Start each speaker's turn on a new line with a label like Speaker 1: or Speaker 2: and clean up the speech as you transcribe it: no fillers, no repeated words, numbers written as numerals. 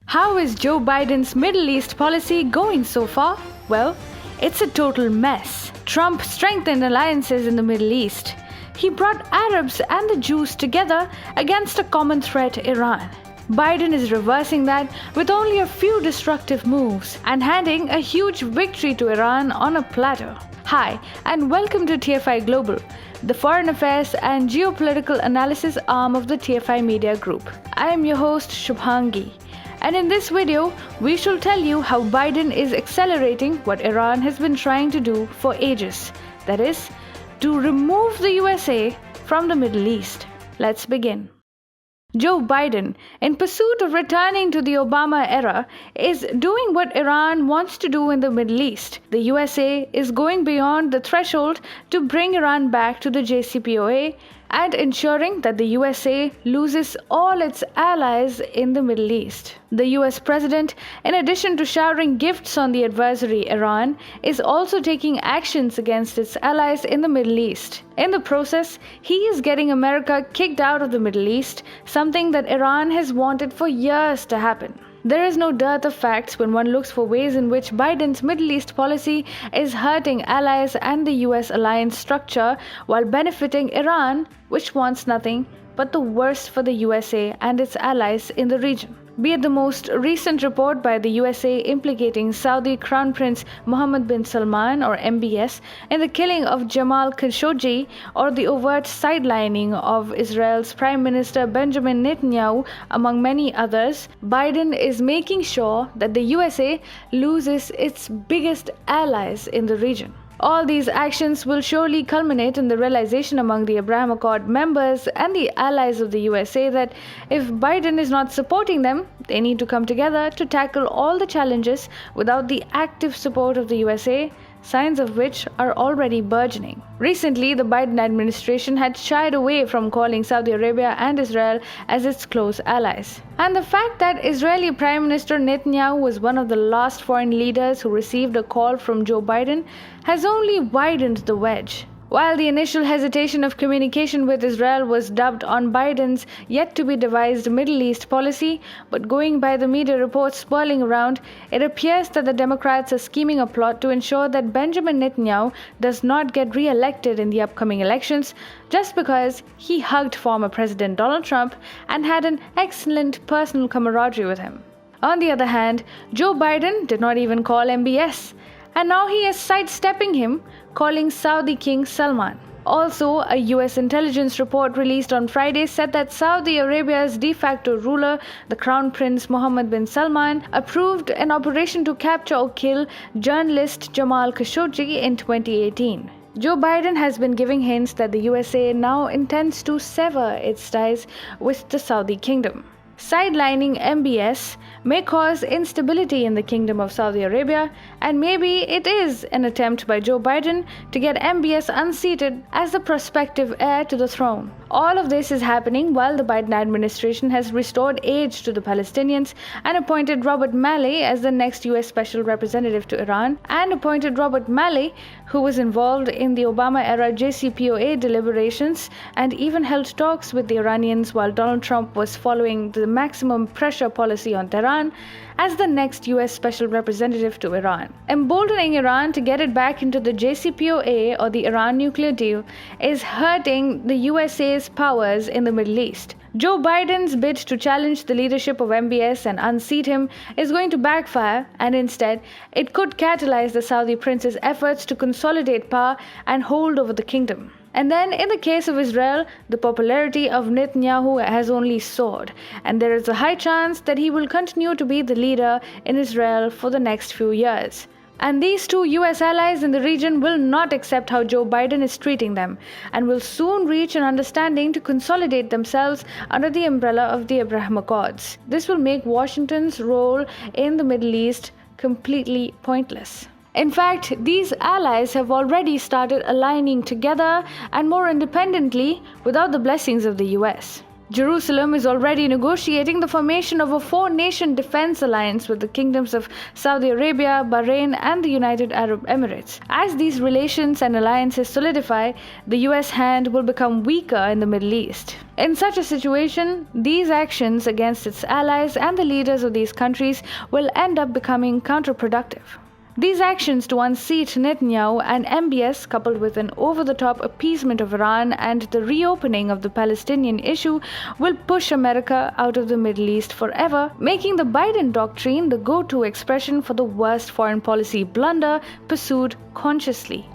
Speaker 1: How is Joe Biden's Middle East policy going so far? Well, it's a total mess. Trump strengthened alliances in the Middle East. He brought Arabs and the Jews together against a common threat, Iran. Biden is reversing that with only a few destructive moves and handing a huge victory to Iran on a platter. Hi, and welcome to TFI Global, the foreign affairs and geopolitical analysis arm of the TFI Media Group. I am your host, Shubhangi. And in this video, we shall tell you how Biden is accelerating what Iran has been trying to do for ages. That is, to remove the USA from the Middle East. Let's begin. Joe Biden, in pursuit of returning to the Obama era, is doing what Iran wants to do in the Middle East. The USA is going beyond the threshold to bring Iran back to the JCPOA and ensuring that the USA loses all its allies in the Middle East. The US president, in addition to showering gifts on the adversary Iran, is also taking actions against its allies in the Middle East. In the process, he is getting America kicked out of the Middle East, something that Iran has wanted for years to happen. There is no dearth of facts when one looks for ways in which Biden's Middle East policy is hurting allies and the US alliance structure while benefiting Iran, which wants nothing but the worst for the USA and its allies in the region. Be it the most recent report by the USA implicating Saudi Crown Prince Mohammed bin Salman or MBS in the killing of Jamal Khashoggi, or the overt sidelining of Israel's Prime Minister Benjamin Netanyahu, among many others, Biden is making sure that the USA loses its biggest allies in the region. All these actions will surely culminate in the realization among the Abraham Accord members and the allies of the USA that if Biden is not supporting them, they need to come together to tackle all the challenges without the active support of the USA, signs of which are already burgeoning. Recently, the Biden administration had shied away from calling Saudi Arabia and Israel as its close allies. And the fact that Israeli Prime Minister Netanyahu was one of the last foreign leaders who received a call from Joe Biden has only widened the wedge. While the initial hesitation of communication with Israel was dubbed on Biden's yet-to-be-devised Middle East policy, but going by the media reports swirling around, it appears that the Democrats are scheming a plot to ensure that Benjamin Netanyahu does not get re-elected in the upcoming elections just because he hugged former President Donald Trump and had an excellent personal camaraderie with him. On the other hand, Joe Biden did not even call MBS, and now he is sidestepping him, calling Saudi King Salman. Also, a US intelligence report released on Friday said that Saudi Arabia's de facto ruler, the Crown Prince Mohammed bin Salman, approved an operation to capture or kill journalist Jamal Khashoggi in 2018. Joe Biden has been giving hints that the USA now intends to sever its ties with the Saudi kingdom. Sidelining MBS may cause instability in the Kingdom of Saudi Arabia, and maybe it is an attempt by Joe Biden to get MBS unseated as the prospective heir to the throne. All of this is happening while the Biden administration has restored aid to the Palestinians and appointed Robert Malley as the next US Special Representative to Iran, and appointed Robert Malley, who was involved in the Obama-era JCPOA deliberations and even held talks with the Iranians while Donald Trump was following the maximum pressure policy on Tehran, as the next US Special Representative to Iran. Emboldening Iran to get it back into the JCPOA or the Iran nuclear deal is hurting the USA's powers in the Middle East. Joe Biden's bid to challenge the leadership of MBS and unseat him is going to backfire, and instead, it could catalyze the Saudi prince's efforts to consolidate power and hold over the kingdom. And then, in the case of Israel, the popularity of Netanyahu has only soared, and there is a high chance that he will continue to be the leader in Israel for the next few years. And these two US allies in the region will not accept how Joe Biden is treating them, and will soon reach an understanding to consolidate themselves under the umbrella of the Abraham Accords. This will make Washington's role in the Middle East completely pointless. In fact, these allies have already started aligning together and more independently without the blessings of the US. Jerusalem is already negotiating the formation of a four-nation defense alliance with the kingdoms of Saudi Arabia, Bahrain, and the United Arab Emirates. As these relations and alliances solidify, the US hand will become weaker in the Middle East. In such a situation, these actions against its allies and the leaders of these countries will end up becoming counterproductive. These actions to unseat Netanyahu and MBS, coupled with an over-the-top appeasement of Iran and the reopening of the Palestinian issue, will push America out of the Middle East forever, making the Biden doctrine the go-to expression for the worst foreign policy blunder pursued consciously.